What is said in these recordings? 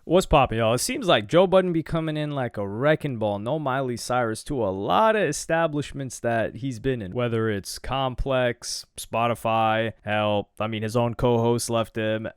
What's poppin', y'all? It seems like Joe Budden be coming in like a wrecking ball, no Miley Cyrus, to a lot of establishments that he's been in, whether it's Complex, Spotify, hell, I mean, his own co-host left him.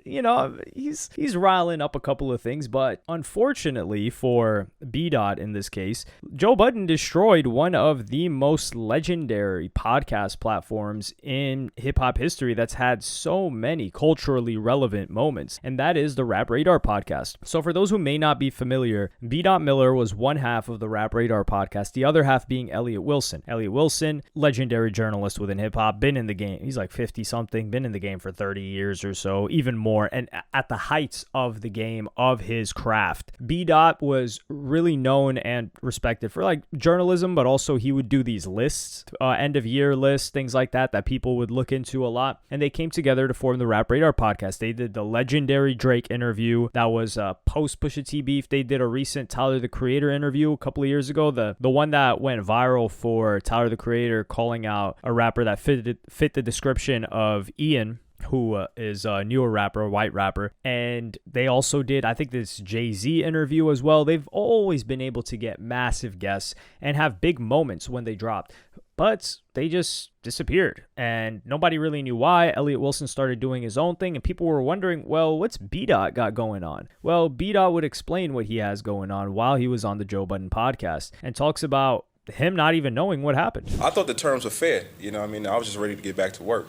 He's riling up a couple of things, but unfortunately for B-Dot in this case, Joe Budden destroyed one of the most legendary podcast platforms in hip-hop history that's had so many culturally relevant moments, and that is the Rap Radar podcast. So for those who may not be familiar, B. Miller was one half of the Rap Radar podcast, the other half being Elliot Wilson. Elliot Wilson, legendary journalist within hip-hop, been in the game. He's like 50-something, been in the game for 30 years or so, even more, and at the heights of the game of his craft. B. was really known and respected for like journalism, but also he would do these lists, end-of-year lists, things like that people would look into a lot, and they came together to form the Rap Radar podcast. They did the legendary Drake interview that was post Pusha T beef. They did a recent Tyler the Creator interview a couple of years ago, the one that went viral for Tyler the Creator calling out a rapper that fit the description of Ian, who is a newer rapper, a white rapper. And they also did, I think, this Jay-Z interview as well. They've always been able to get massive guests and have big moments when they dropped, but they just disappeared and nobody really knew why. Elliot Wilson started doing his own thing and people were wondering, well, what's B-Dot got going on? Well, B-Dot would explain what he has going on while he was on the Joe Budden podcast and talks about him not even knowing what happened. I thought the terms were fair. You know what I mean? I was just ready to get back to work.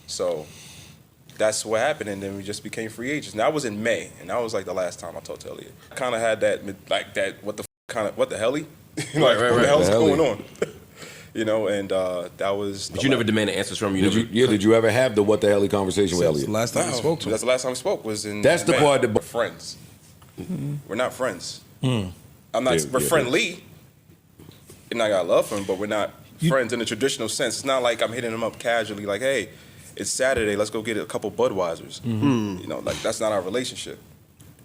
So that's what happened, and then we just became free agents. Now, that was in May, and that was like the last time I talked to Elliot. I kind of had that, like that, what the hell? Like, what the hell's going on? You know, and that was... But you never demanded answers from him. Did you ever have the what the hell conversation with Elliot? The last time we spoke to him. That's the last time we spoke was in That's the May. part that... We're friends. Mm-hmm. We're not friends. Mm. We're friendly, and I got love for him, but we're not friends in the traditional sense. It's not like I'm hitting him up casually like, hey, it's Saturday, let's go get a couple Budweisers. Mm-hmm. You know, like, that's not our relationship.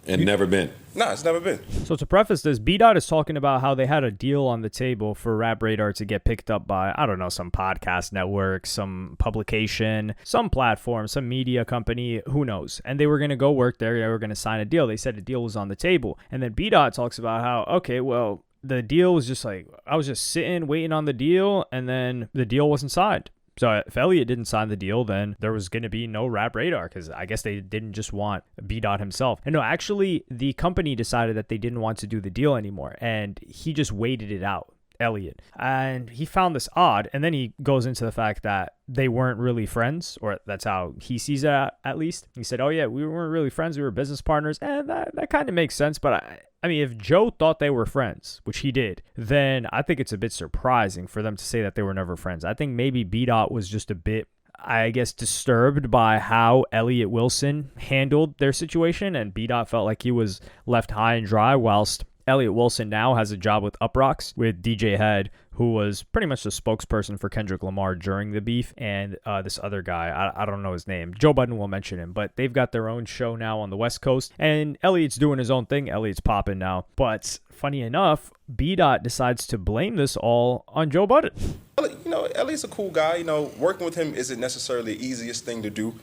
And never been. Nah, it's never been. So to preface this, B-Dot is talking about how they had a deal on the table for Rap Radar to get picked up by, I don't know, some podcast network, some publication, some platform, some media company, who knows. And they were going to go work there. They were going to sign a deal. They said a deal was on the table. And then B-Dot talks about how, okay, well, the deal was just like, I was just sitting, waiting on the deal, and then the deal wasn't signed. So if Elliot didn't sign the deal, then there was going to be no Rap Radar because I guess they didn't just want B-Dot himself. And no, actually, the company decided that they didn't want to do the deal anymore, and he just waited it out, Elliot. And he found this odd, and then he goes into the fact that they weren't really friends, or that's how he sees it at least. He said, oh yeah, we weren't really friends, we were business partners, and that kind of makes sense, but I mean, if Joe thought they were friends, which he did, then I think it's a bit surprising for them to say that they were never friends. I think maybe B-Dot was just a bit, I guess, disturbed by how Elliot Wilson handled their situation, and B-Dot felt like he was left high and dry, whilst Elliot Wilson now has a job with Uprocks with DJ Head, who was pretty much the spokesperson for Kendrick Lamar during the beef, and this other guy, I don't know his name. Joe Budden will mention him, but they've got their own show now on the West Coast, and Elliot's doing his own thing. Elliot's popping now. But funny enough, B-Dot decides to blame this all on Joe Budden. You know, Elliot's a cool guy. You know, working with him isn't necessarily the easiest thing to do,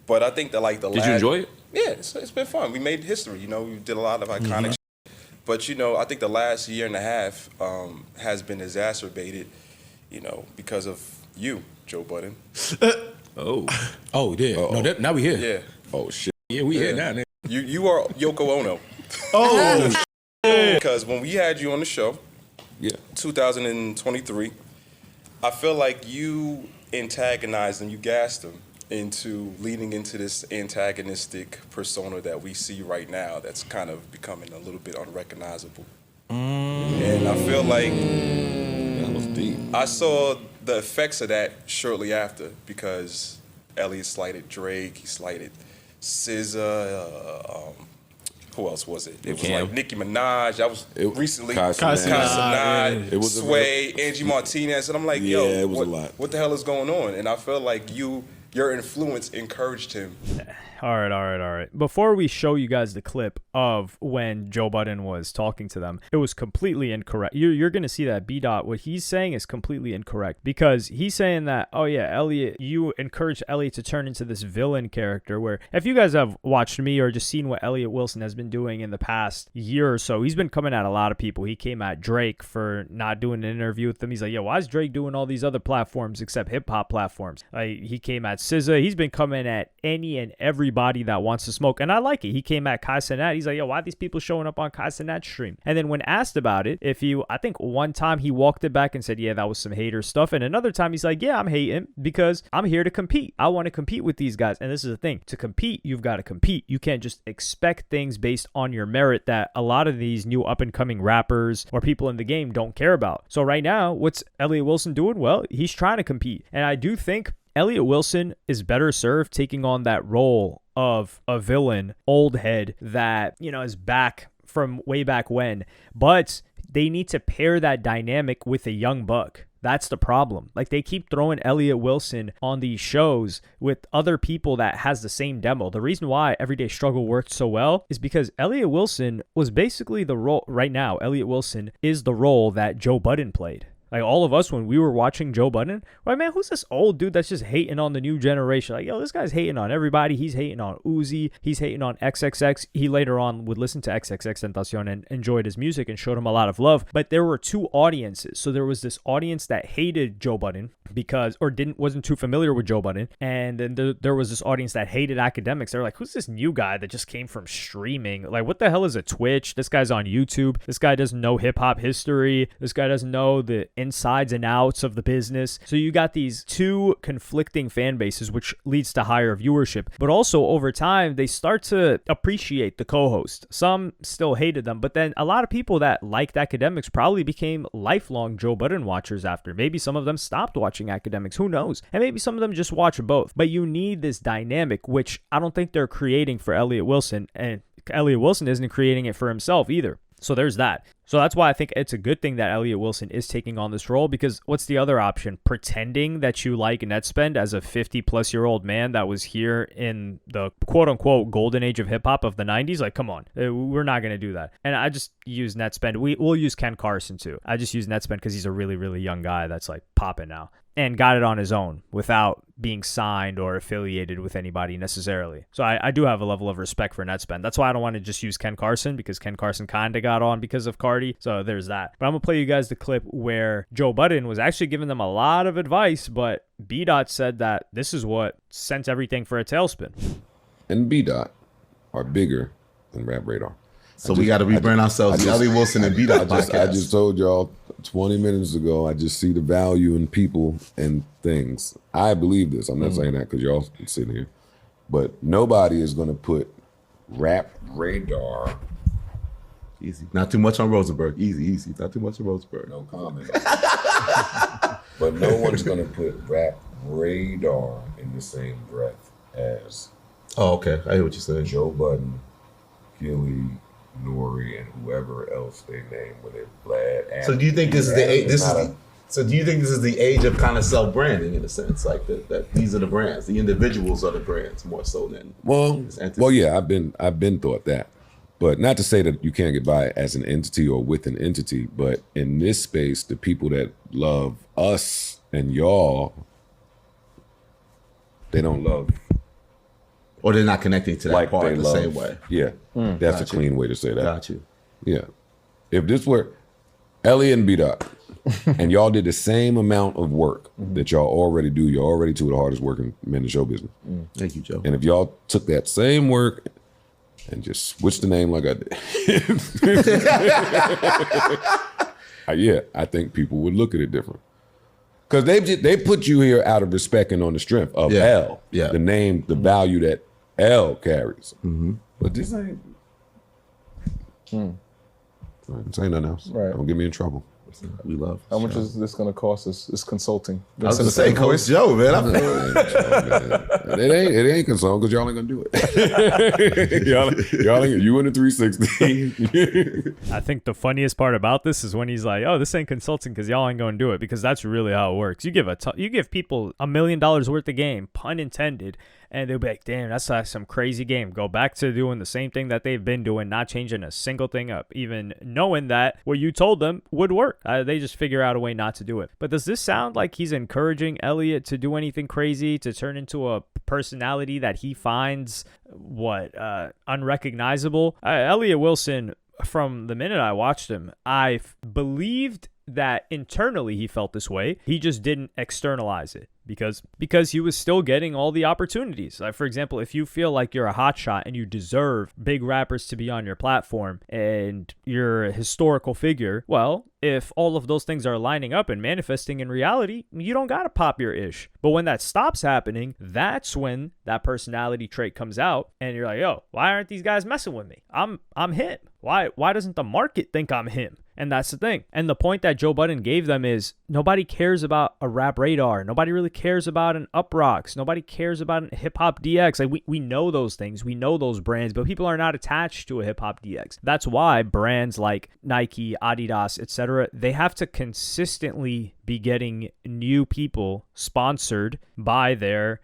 but I think that like Did you enjoy it? Yeah, it's been fun. We made history. You know, we did a lot of iconic But, you know, I think the last year and a half has been exacerbated, you know, because of you, Joe Budden. Oh, yeah. Uh-oh. No, now we here. Yeah. Oh, shit. Yeah, we here now. You are Yoko Ono. Oh, Because when we had you on the show, 2023, I feel like you antagonized and you gassed him into leading into this antagonistic persona that we see right now that's kind of becoming a little bit unrecognizable. And I feel like that was deep. I saw the effects of that shortly after because Elliot slighted Drake, he slighted SZA, who else was it? It was like Nicki Minaj. I was recently Minaj, it was Sway, Angie Martinez, and I'm like, it was a lot. What the hell is going on? And I feel like you your influence encouraged him. All right. Before we show you guys the clip of when Joe Budden was talking to them, it was completely incorrect. You're going to see that B-Dot, what he's saying is completely incorrect, because he's saying that, oh yeah, Elliot, you encouraged Elliot to turn into this villain character, where if you guys have watched me or just seen what Elliot Wilson has been doing in the past year or so, he's been coming at a lot of people. He came at Drake for not doing an interview with them. He's like, yeah, why is Drake doing all these other platforms except hip-hop platforms? He came at SZA. He's been coming at any and everybody that wants to smoke, and I like it. He came at Kai Cenat. He's like, yo, why are these people showing up on Kai Cenat's stream? And then when asked about it, I think one time he walked it back and said, yeah, that was some hater stuff. And another time he's like, yeah, I'm hating because I'm here to compete. I want to compete with these guys. And this is the thing. To compete, you've got to compete. You can't just expect things based on your merit that a lot of these new up-and-coming rappers or people in the game don't care about. So right now, what's Elliot Wilson doing? Well, he's trying to compete. And I do think Elliot Wilson is better served taking on that role of a villain, old head that, is back from way back when. But they need to pair that dynamic with a young buck. That's the problem. Like, they keep throwing Elliot Wilson on these shows with other people that has the same demo. The reason why Everyday Struggle worked so well is because Elliot Wilson was basically the role. Right now, Elliot Wilson is the role that Joe Budden played. Like, all of us, when we were watching Joe Budden, right, man, who's this old dude that's just hating on the new generation? Like, yo, this guy's hating on everybody. He's hating on Uzi. He's hating on XXX. He later on would listen to XXXTentacion and enjoyed his music and showed him a lot of love. But there were two audiences. So there was this audience that hated Joe Budden wasn't too familiar with Joe Budden. And then there was this audience that hated academics. They're like, who's this new guy that just came from streaming? Like, what the hell is a Twitch? This guy's on YouTube. This guy doesn't know hip-hop history. This guy doesn't know the insides and outs of the business. So you got these two conflicting fan bases, which leads to higher viewership. But also over time, they start to appreciate the co-host. Some still hated them, but then a lot of people that liked academics probably became lifelong Joe Budden watchers after. Maybe some of them stopped watching academics. Who knows? And maybe some of them just watch both. But you need this dynamic, which I don't think they're creating for Elliot Wilson. And Elliot Wilson isn't creating it for himself either. So there's that. So that's why I think it's a good thing that Elliot Wilson is taking on this role, because what's the other option? Pretending that you like Netspend as a 50-plus-year-old man that was here in the quote-unquote golden age of hip-hop of the 90s? Like, come on. We're not going to do that. And I just use Netspend. We'll use Ken Carson, too. I just use Netspend because he's a really, really young guy that's, like, popping now. And got it on his own without being signed or affiliated with anybody necessarily. So I do have a level of respect for Netspend. That's why I don't want to just use Ken Carson, because Ken Carson kind of got on because of Cardi. So there's that. But I'm going to play you guys the clip where Joe Budden was actually giving them a lot of advice, but B-Dot said that this is what sent everything for a tailspin. And B-Dot are bigger than Rap Radar. So we got to rebrand ourselves. Elliot Wilson and B-Dot podcast. I just told y'all 20 minutes ago, I just see the value in people and things. I believe this. I'm not saying that because y'all sitting here. But nobody is going to put Rap Radar. Easy. Not too much on Rosenberg. Easy. Not too much on Rosenberg. No comment. But no one's going to put Rap Radar in the same breath as Oh, okay. I hear what you're saying. Joe Budden, Gilly, Nori, and whoever else they name when they're Vlad. So do you think this is the age? So do you think this is the age of kind of self-branding in a sense, like that these are the brands, the individuals are the brands more so than yeah, I've been thought that, but not to say that you can't get by as an entity or with an entity, but in this space, the people that love us and y'all, they don't love. Or they're not connecting to that like part the same way. Yeah, that's a clean way to say that. Got you. Yeah. If this were Elliot and B-Dot, and y'all did the same amount of work that y'all already do, you're already two of the hardest working men in the show business. Thank you, Joe. And if y'all took that same work and just switched the name like I did, yeah, I think people would look at it different. Because they put you here out of respect and on the strength of L, the name, the value that L carries. But this ain't. This ain't nothing else. Right. Don't get me in trouble. We love. How much is this going to cost us? This consulting. I was going to say, Coach Joe, man. It ain't console because y'all ain't gonna do it. y'all ain't, you in the 360. I think the funniest part about this is when he's like, "Oh, this ain't consulting because y'all ain't gonna do it," because that's really how it works. You give people $1 million worth of game, pun intended, and they'll be like, "Damn, that's some crazy game." Go back to doing the same thing that they've been doing, not changing a single thing up, even knowing that what you told them would work. They just figure out a way not to do it. But does this sound like he's encouraging Elliot to do anything crazy, to turn into a personality that he finds unrecognizable? Elliot Wilson, from the minute I watched him, I believed that internally he felt this way. He just didn't externalize it because he was still getting all the opportunities. Like, for example, if you feel like you're a hotshot and you deserve big rappers to be on your platform and you're a historical figure, well, if all of those things are lining up and manifesting in reality, you don't gotta pop your ish. But when that stops happening, that's when that personality trait comes out and you're like, yo, why aren't these guys messing with me? I'm him. Why doesn't the market think I'm him? And that's the thing. And the point that Joe Budden gave them is nobody cares about a Rap Radar. Nobody really cares about an Uproxx. Nobody cares about a Hip Hop DX. Like we know those things. We know those brands, but people are not attached to a Hip Hop DX. That's why brands like Nike, Adidas, etc., they have to consistently be getting new people sponsored by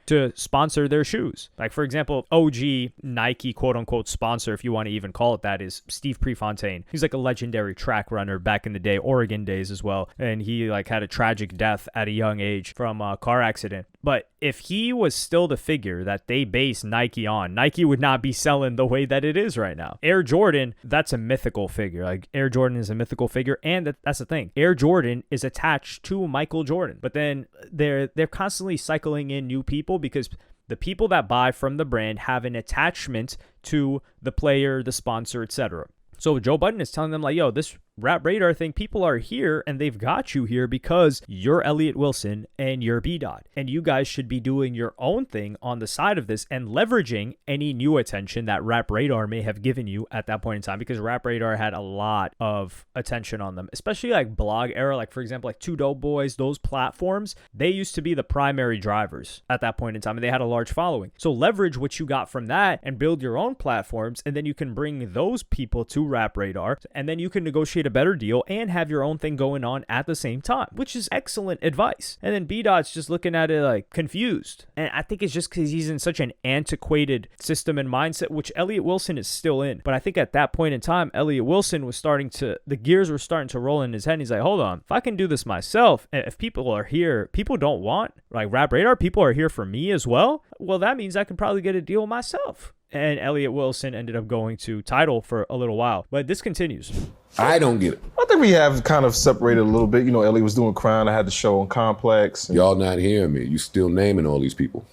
to sponsor their shoes. Like, for example, OG Nike quote unquote sponsor, if you want to even call it that, is Steve Prefontaine. He's like a legendary track runner back in the day, Oregon days as well. And he like had a tragic death at a young age from a car accident. But if he was still the figure that they base Nike on, Nike would not be selling the way that it is right now. Air Jordan, that's a mythical figure. Like, Air Jordan is a mythical figure, and that's the thing. Air Jordan is attached to Michael Jordan. But then they're constantly cycling in new people because the people that buy from the brand have an attachment to the player, the sponsor, etc. So Joe Budden is telling them like, yo, this Rap Radar thing, people are here and they've got you here because you're Elliot Wilson and you're B-Dot. And you guys should be doing your own thing on the side of this and leveraging any new attention that Rap Radar may have given you at that point in time, because Rap Radar had a lot of attention on them, especially like blog era. Like, for example, like Two Dope Boys, those platforms, they used to be the primary drivers at that point in time and they had a large following. So leverage what you got from that and build your own platforms, and then you can bring those people to Rap Radar, and then you can negotiate a better deal and have your own thing going on at the same time, which is excellent advice. And then B-Dot's just looking at it like confused. And I think it's just because he's in such an antiquated system and mindset, which Elliot Wilson is still in. But I think at that point in time, Elliot Wilson was the gears were starting to roll in his head. And he's like, hold on, if I can do this myself, and if people are here, people don't want like Rap Radar, people are here for me as well. Well, that means I can probably get a deal myself. And Elliot Wilson ended up going to Tidal for a little while. But this continues. I don't get it. I think we have kind of separated a little bit. You know, Elliot was doing Crown. I had the show on Complex. Y'all not hearing me. You still naming all these people.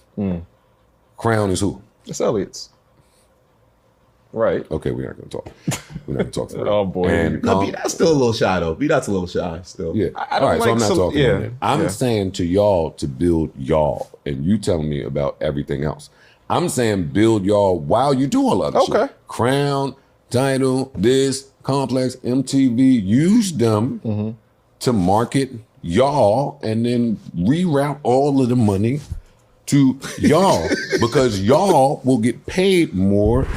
Crown is who? It's Elliot's. Right. Okay, we're not going to talk. We're not going to talk to that. Oh, boy. And, No, B-Dot's still a little shy, though. B-Dot's a little shy still. Yeah. I don't all right, so like I'm not talking about that. I'm yeah. saying to y'all to build y'all, and you telling me about everything else. I'm saying build y'all while you do all other shit. Crown, Tidal, this, Complex, MTV, use them to market y'all and then reroute all of the money to y'all because y'all will get paid more.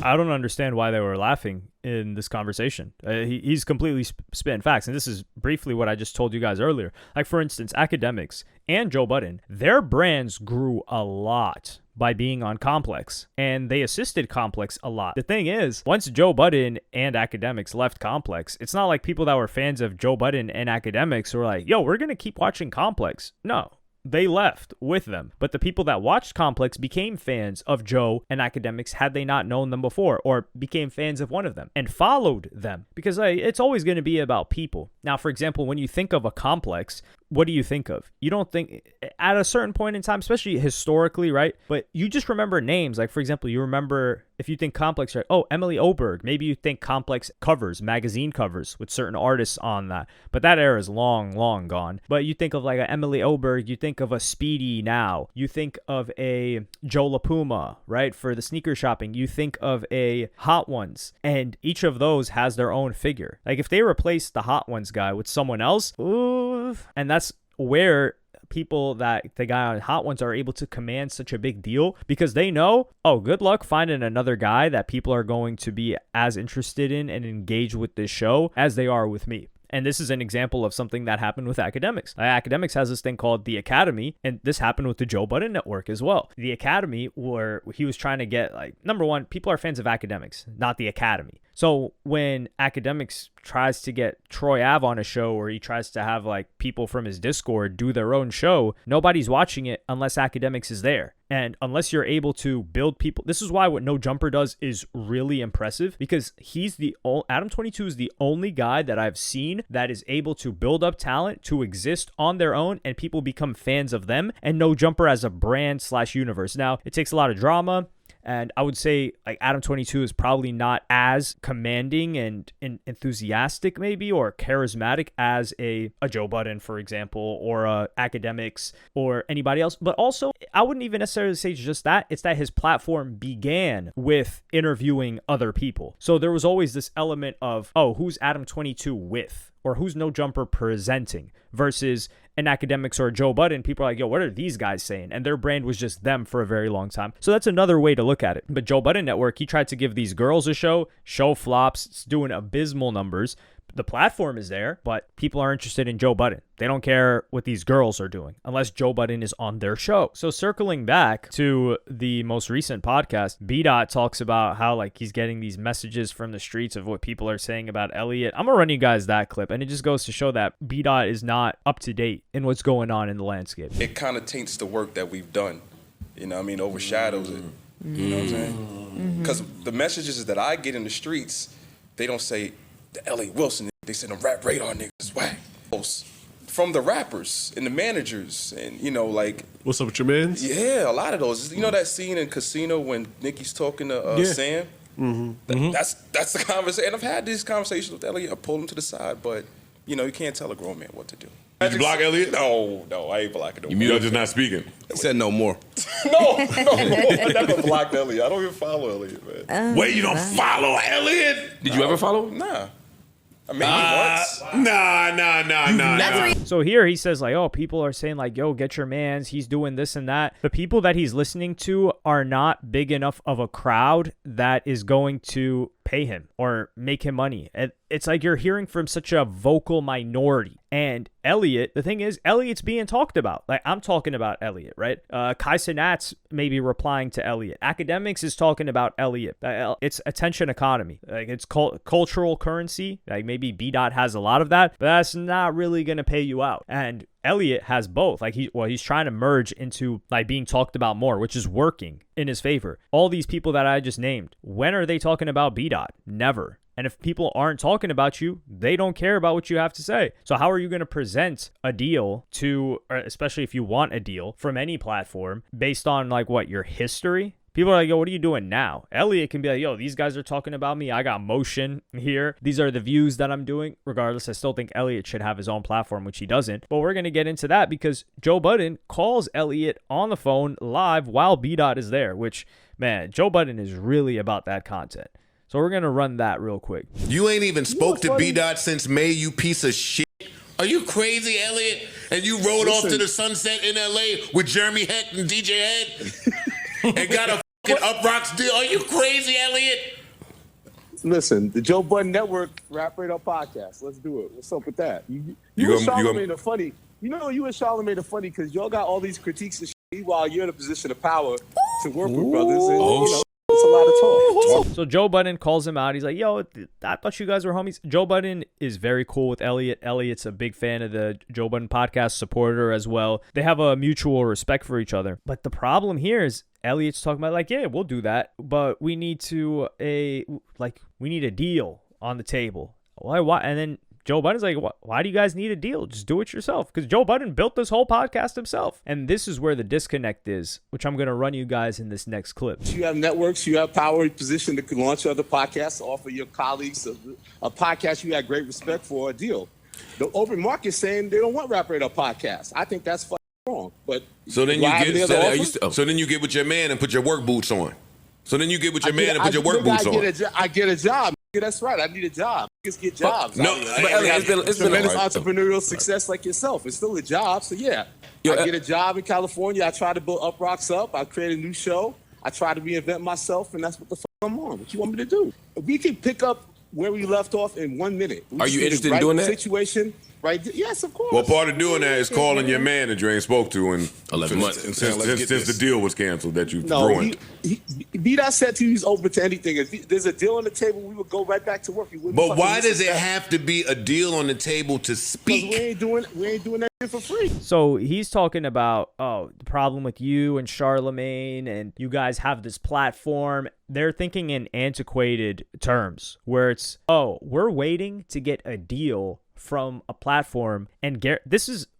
I don't understand why they were laughing in this conversation. He's completely spitting facts. And this is briefly what I just told you guys earlier. Like, for instance, Academics and Joe Budden, their brands grew a lot by being on Complex, and they assisted Complex a lot. The thing is, once Joe Budden and Academics left Complex, it's not like people that were fans of Joe Budden and Academics were like, yo, we're going to keep watching Complex. No. They left with them. But the people that watched Complex became fans of Joe and Academics had they not known them before, or became fans of one of them and followed them, because it's always going to be about people. Now, for example, when you think of a Complex, what do you think of? You don't think at a certain point in time, especially historically, right? But you just remember names. Like, for example, you remember, if you think Complex, right? Oh, Emily Oberg. Maybe you think Complex covers, magazine covers with certain artists on that. But that era is long, long gone. But you think of like a Emily Oberg, you think of a Speedy now. You think of a Joe LaPuma, right? For the sneaker shopping. You think of a Hot Ones. And each of those has their own figure. Like, if they replace the Hot Ones guy with someone else, ooh, and that's where people that the guy on Hot Ones are able to command such a big deal because they know, oh, good luck finding another guy that people are going to be as interested in and engage with this show as they are with me. And this is an example of something that happened with Academics. Academics has this thing called The Academy, and this happened with the Joe Budden Network as well. The Academy, where he was trying to get, like, number one, people are fans of Academics, not The Academy. So when Academics tries to get Troy Ave on a show, or he tries to have like people from his Discord do their own show, nobody's watching it unless Academics is there. And unless you're able to build people, this is why what No Jumper does is really impressive, because Adam 22 is the only guy that I've seen that is able to build up talent to exist on their own and people become fans of them, and No Jumper as a brand / universe. Now, it takes a lot of drama. And I would say like Adam 22 is probably not as commanding and enthusiastic maybe, or charismatic as a Joe Budden, for example, or Academics or anybody else. But also, I wouldn't even necessarily say just that. It's that his platform began with interviewing other people. So there was always this element of, oh, who's Adam 22 with? Or who's No Jumper presenting versus an Academics or a Joe Budden. People are like, yo, what are these guys saying? And their brand was just them for a very long time. So that's another way to look at it. But Joe Budden Network, he tried to give these girls a show flops, it's doing abysmal numbers. The platform is there, but people are interested in Joe Budden. They don't care what these girls are doing unless Joe Budden is on their show. So circling back to the most recent podcast, B-Dot talks about how like he's getting these messages from the streets of what people are saying about Elliot. I'm going to run you guys that clip, and it just goes to show that B-Dot is not up to date in what's going on in the landscape. It kind of taints the work that we've done, you know what I mean, overshadows it, you know what I'm saying? Because the messages that I get in the streets, they don't say, the Elliot Wilson, they said the rap radar niggas is whack. From the rappers and the managers and, you know, like... What's up with your mans? Yeah, a lot of those. You know that scene in Casino when Nicki's talking to Sam? That's the conversation. And I've had these conversations with Elliot. I pulled him to the side, but, you know, you can't tell a grown man what to do. Did you block Elliot? No, I ain't blocking him. You're just not speaking. He said no more. No, I never blocked Elliot. I don't even follow Elliot, man. Wait, you don't follow Elliot? Did you ever follow him? Nah. I mean, Nah. So here he says like, oh, people are saying like, yo, get your mans. He's doing this and that. The people that he's listening to are not big enough of a crowd that is going to pay him or make him money. It's like you're hearing from such a vocal minority. And Elliot, the thing is, Elliot's being talked about. Like, I'm talking about Elliot, right? Kai Cenat's maybe replying to Elliot. Academics is talking about Elliot. It's attention economy. Like, it's cultural currency. Like, maybe B-Dot has a lot of that, but that's not really going to pay you out. And Elliot has both. Like, he's trying to merge into like being talked about more, which is working in his favor. All these people that I just named, when are they talking about B-Dot? Never. And if people aren't talking about you, they don't care about what you have to say. So how are you going to present a deal to, or especially if you want a deal from any platform based on like what, your history? People are like, yo, what are you doing now? Elliot can be like, yo, these guys are talking about me. I got motion here. These are the views that I'm doing. Regardless, I still think Elliot should have his own platform, which he doesn't. But we're going to get into that because Joe Budden calls Elliot on the phone live while B-Dot is there, which, man, Joe Budden is really about that content. So we're going to run that real quick. You ain't even spoke to B-Dot since May, you piece of shit. Are you crazy, Elliot? And you rode off to the sunset in L.A. with Jeremy Heck and DJ Head and got a fucking Up Rocks deal? Are you crazy, Elliot? Listen, the Joe Budden Network Rap Radar Podcast. Let's do it. What's up with that? You and Charlamagne are funny. You know, you and Charlamagne are funny because y'all got all these critiques and shit while you're in a position of power to work with brothers. And, you know, it's a lot of talk. So Joe Budden calls him out. He's like, yo, I thought you guys were homies. Joe Budden is very cool with Elliot. Elliot's a big fan of the Joe Budden podcast, supporter as well. They have a mutual respect for each other. But the problem here is Elliot's talking about like, yeah, we'll do that, but we need we need a deal on the table. Why? And then Joe Budden's like, why do you guys need a deal? Just do it yourself. Because Joe Budden built this whole podcast himself. And this is where the disconnect is, which I'm going to run you guys in this next clip. You have networks, you have power position to launch other podcasts, offer your colleagues a podcast you have great respect for, a deal. The open market saying they don't want Rap Radar podcasts. I think that's fucking wrong. But so then you get with your man and put your work boots on. So then you get with your man and put your work boots on. I get a job. That's right. I need a job. Niggas get jobs. No, but it's tremendous entrepreneurial success like yourself. It's still a job. So yeah, I get a job in California. I try to build Up Rocks Up. I create a new show. I try to reinvent myself, and that's what the fuck I'm on. What you want me to do? We can pick up where we left off in 1 minute. Are you interested in doing that? Situation, right? Yes, of course. Well, part of doing that is calling your manager and spoke to in 11 months since the deal was canceled that you ruined. B-Dot said to you he's open to anything. If there's a deal on the table, we would go right back to work. But why does it have to be a deal on the table to speak? Because we ain't doing that shit for free. So he's talking about, the problem with you and Charlemagne, and you guys have this platform. They're thinking in antiquated terms where it's, we're waiting to get a deal from a platform, and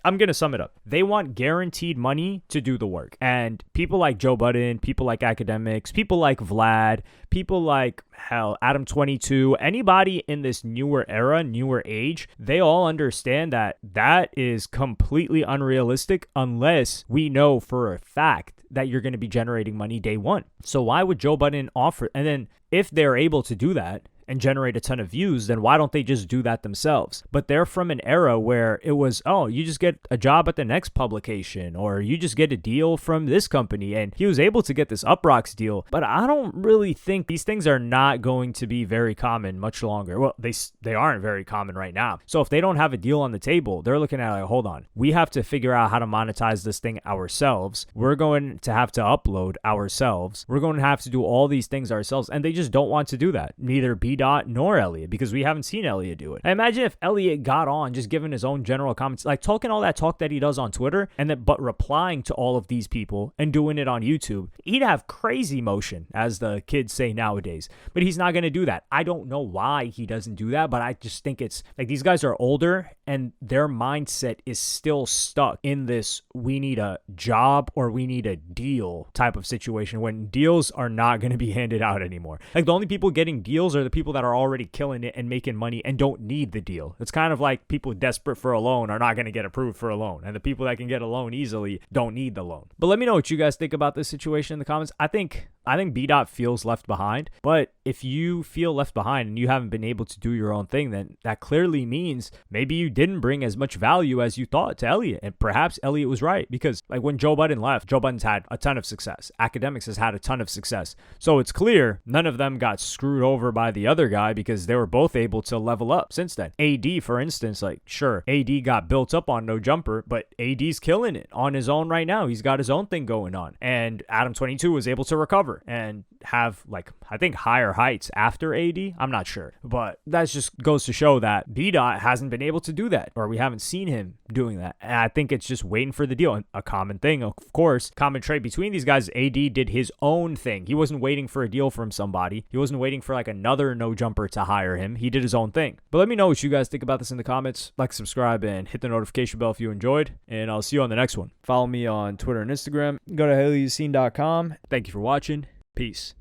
I'm going to sum it up. They want guaranteed money to do the work. And people like Joe Budden, people like academics, people like Vlad, people like, Adam 22, anybody in this newer era, newer age, they all understand that that is completely unrealistic unless we know for a fact that you're going to be generating money day one. So why would Joe Budden offer? And then if they're able to do that and generate a ton of views, then why don't they just do that themselves? But they're from an era where it was, you just get a job at the next publication, or you just get a deal from this company. And he was able to get this Uprocks deal, but I don't really think these things are not going to be very common much longer. Well, they aren't very common right now. So if they don't have a deal on the table, they're looking at hold on, we have to figure out how to monetize this thing ourselves. We're going to have to upload ourselves. We're going to have to do all these things ourselves. And they just don't want to do that. Neither B-Dot nor Elliot, because we haven't seen Elliot do it. I imagine if Elliot got on just giving his own general comments, like talking all that talk that he does on Twitter, but replying to all of these people and doing it on YouTube, he'd have crazy motion, as the kids say nowadays. But he's not going to do that. I don't know why he doesn't do that, but I just think it's like these guys are older and their mindset is still stuck in this we need a job or we need a deal type of situation, when deals are not going to be handed out anymore. Like the only people getting deals are the people that are already killing it and making money and don't need the deal. It's kind of like people desperate for a loan are not going to get approved for a loan, and the people that can get a loan easily don't need the loan. But let me know what you guys think about this situation in the comments. I think B-Dot feels left behind, but if you feel left behind and you haven't been able to do your own thing, then that clearly means maybe you didn't bring as much value as you thought to Elliot, and perhaps Elliot was right, because like when Joe Budden left, Joe Budden's had a ton of success. Academics has had a ton of success. So it's clear none of them got screwed over by the other guy because they were both able to level up since then. AD, for instance, like sure, AD got built up on No Jumper, but AD's killing it on his own right now. He's got his own thing going on, and Adam 22 was able to recover and have I think higher heights after AD. I'm not sure, but that just goes to show that B-Dot hasn't been able to do that, or we haven't seen him doing that. And I think it's just waiting for the deal. And a common thing, of course, common trait between these guys, AD did his own thing. He wasn't waiting for a deal from somebody. He wasn't waiting for like another No Jumper to hire him. He did his own thing. But let me know what you guys think about this in the comments. Like, subscribe, and hit the notification bell if you enjoyed. And I'll see you on the next one. Follow me on Twitter and Instagram. Go to helloyassine.com. Thank you for watching. Peace.